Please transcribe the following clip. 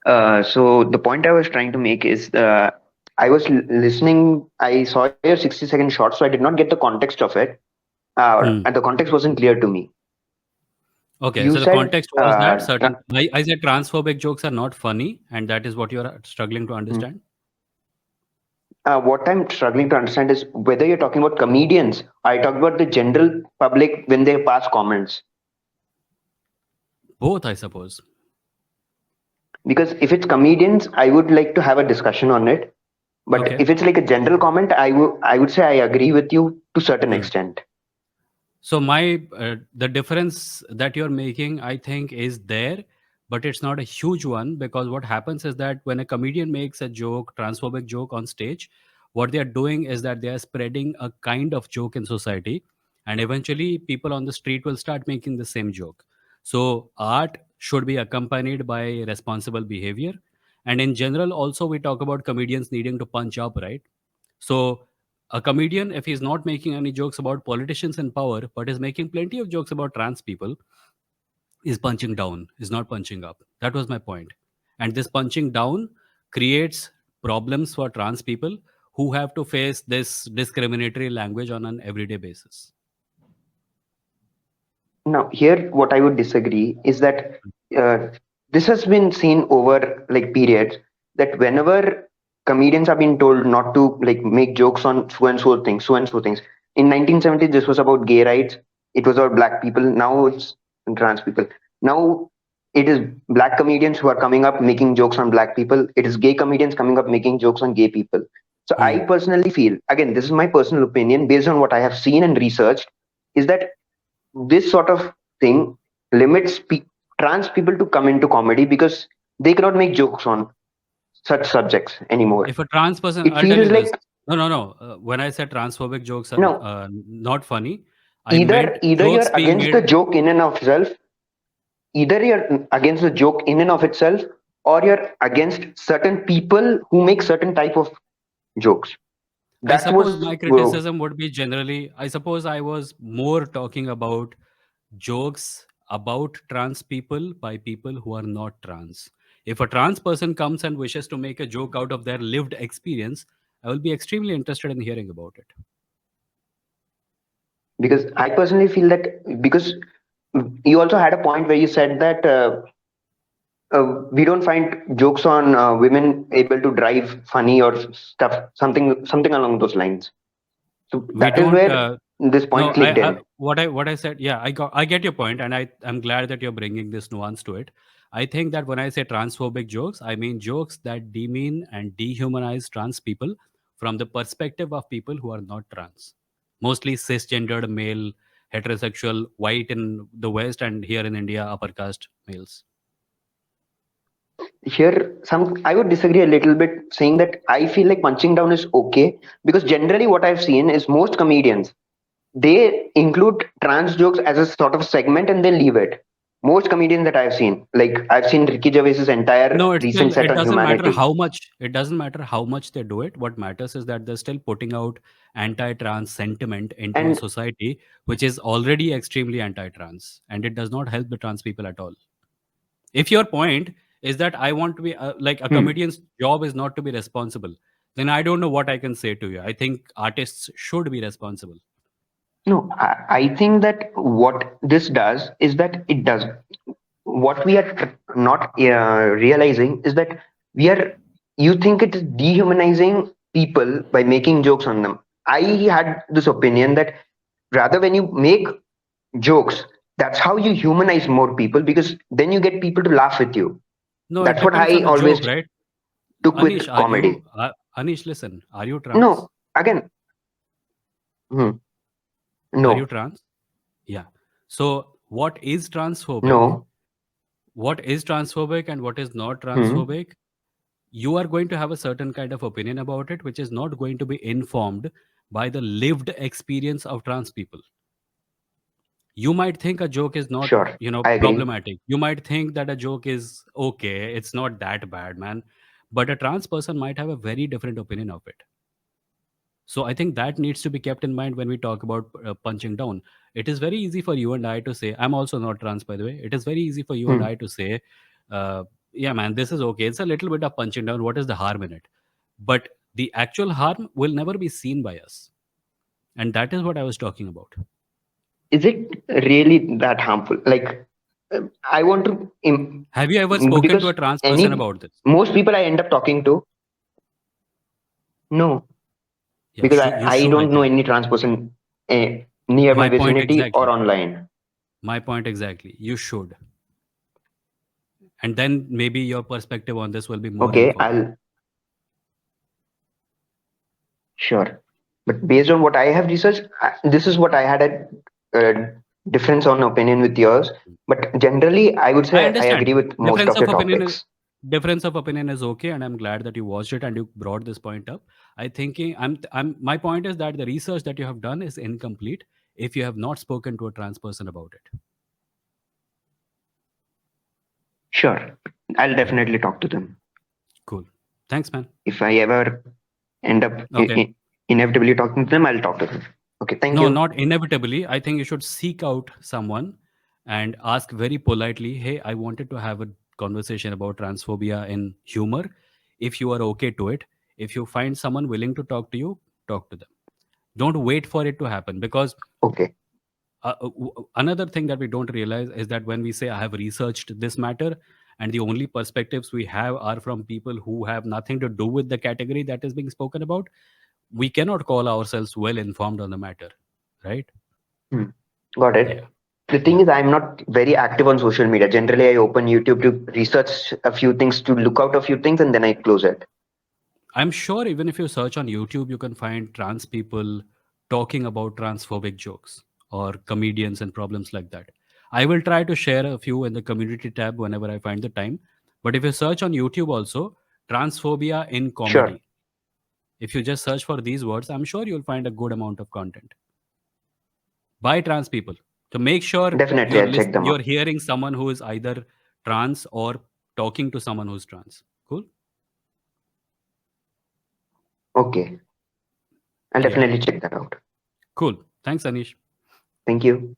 So the point I was trying to make is, I was listening. I saw your 60-second short, so I did not get the context of it, Hmm. and the context wasn't clear to me. Okay, You so the said, context was that certain I said transphobic jokes are not funny, and that is what you are struggling to hmm, understand. what I'm struggling to understand is whether you're talking about comedians. I talk about the general public when they pass comments. Both, I suppose. Because if it's comedians, I would like to have a discussion on it. But Okay. if it's like a general comment, I would say I agree with you to certain Hmm. extent. So my the difference that you're making, I think, is there, but it's not a huge one because what happens is that when a comedian makes a joke, transphobic joke on stage, what they are doing is that they are spreading a kind of joke in society, and eventually people on the street will start making the same joke. So art should be accompanied by responsible behavior, and in general, also we talk about comedians needing to punch up, right? So a comedian, if he's not making any jokes about politicians in power, but is making plenty of jokes about trans people, is punching down, is not punching up. That was my point. And this punching down creates problems for trans people who have to face this discriminatory language on an everyday basis. Now, here, what I would disagree is that uh, this has been seen over like periods that whenever comedians have been told not to like make jokes on so and so things. In 1970s, this was about gay rights. It was about black people. Now it's trans people. Now it is black comedians who are coming up making jokes on black people. It is gay comedians coming up making jokes on gay people. So I Hmm. personally feel, again, this is my personal opinion based on what I have seen and researched, is that this sort of thing limits trans people to come into comedy because they cannot make jokes on such subjects anymore. If a trans person, It I'll tell feels you this. like No, no, no. When I said transphobic jokes are no, not funny, I either meant either jokes you're being against the made. joke in and of itself, either you're against the joke in and of itself, or you're against certain people who make certain type of jokes. I That suppose was my criticism would be generally, I suppose I was more talking about jokes about trans people by people who are not trans. If a trans person comes and wishes to make a joke out of their lived experience, I will be extremely interested in hearing about it. because I personally feel that because you also had a point where you said that we don't find jokes on women able to drive funny or stuff, something along those lines. So We that is don't. where this No, point clicked in. what I said. Yeah, I get your point, and I'm glad that you're bringing this nuance to it. I think that when I say transphobic jokes, I mean jokes that demean and dehumanize trans people from the perspective of people who are not trans, mostly cisgendered male, heterosexual, white in the West, and here in India, upper caste males. Here, some I would disagree a little bit, saying that I feel like punching down is okay because generally what I've seen is most comedians they include trans jokes as a sort of segment and they leave it. Most comedians that I've seen, like I've seen Ricky Gervais's entire No, it's recent still, set it on doesn't matter humanity, how much, they do it. What matters is that they're still putting out anti-trans sentiment into a and society which is already extremely anti-trans, and it does not help the trans people at all. If your point is that I want to be like a hmm, comedian's job is not to be responsible, then I don't know what I can say to you. I think artists should be responsible. no, I think that what this does is that it does what we are not realizing is that we are you think it is dehumanizing people by making jokes on them. I had this opinion that rather when you make jokes, that's how you humanize more people because then you get people to laugh with you. No, it That's what depends I on the always joke, right? took Anish, with comedy. Anish, listen, are you trans? No, again, hmm, Are you no, trans? Yeah. So what is transphobic? no, What is transphobic and what is not hmm, transphobic? You are going to have a certain kind of opinion about it, which is not going to be informed by the lived experience of trans people. You might think a joke is not, sure, I agree. problematic. You might think that a joke is okay, it's not that bad, man. But a trans person might have a very different opinion of it. So I think that needs to be kept in mind when we talk about punching down. It is very easy for you and I to say, I'm also not trans, by the way. It is very easy for you and Hmm, I to say, uh, yeah, man, this is okay. It's a little bit of punching down. What is the harm in it? But the actual harm will never be seen by us. And that is what I was talking about. Is it really that harmful? Like, I want to Have you ever spoken to because a trans person any about this? most people I end up talking to, no, Yeah, because you I should, I don't know think. any trans person near my My point vicinity or exactly. online. My point exactly. You should. And then maybe your perspective on this will be more Okay, informed. I'll sure. But based on what I have researched, this is what I had a difference on opinion with yours. But generally, I would I say I understand. agree with most Difference of your of opinion is topics. difference of opinion is okay, and I'm glad that you watched it and you brought this point up. I thinking I'm my point is that the research that you have done is incomplete if you have not spoken to a trans person about it. Sure, I'll Yeah. definitely talk to them. Cool. Thanks, man. If I ever end up Okay. inevitably talking to them, I'll talk to them. Okay, thank No, you. not inevitably. I think you should seek out someone and ask very politely, hey, I wanted to have a conversation about transphobia in humor. If you are okay to it, if you find someone willing to talk to you, talk to them. Don't wait for it to happen because Okay. another thing that we don't realize is that when we say, I have researched this matter, and the only perspectives we have are from people who have nothing to do with the category that is being spoken about, we cannot call ourselves well informed on the matter, right? Hmm. Got Yeah. it. The thing Yeah. is, I'm not very active on social media. Generally, I open YouTube to research a few things, to look out a few things, and then I close it. I'm sure even if you search on YouTube, you can find trans people talking about transphobic jokes or comedians and problems like that. I will try to share a few in the community tab whenever I find the time. But if you search on YouTube also, transphobia in Sure. comedy, if you just search for these words, I'm sure you'll find a good amount of content by trans people. So make sure Definitely, I'll check them you're out. hearing someone who is either trans or talking to someone who's trans. Cool? Okay. I'll Yeah. definitely check that out. Cool. Thanks, Anish. Thank you.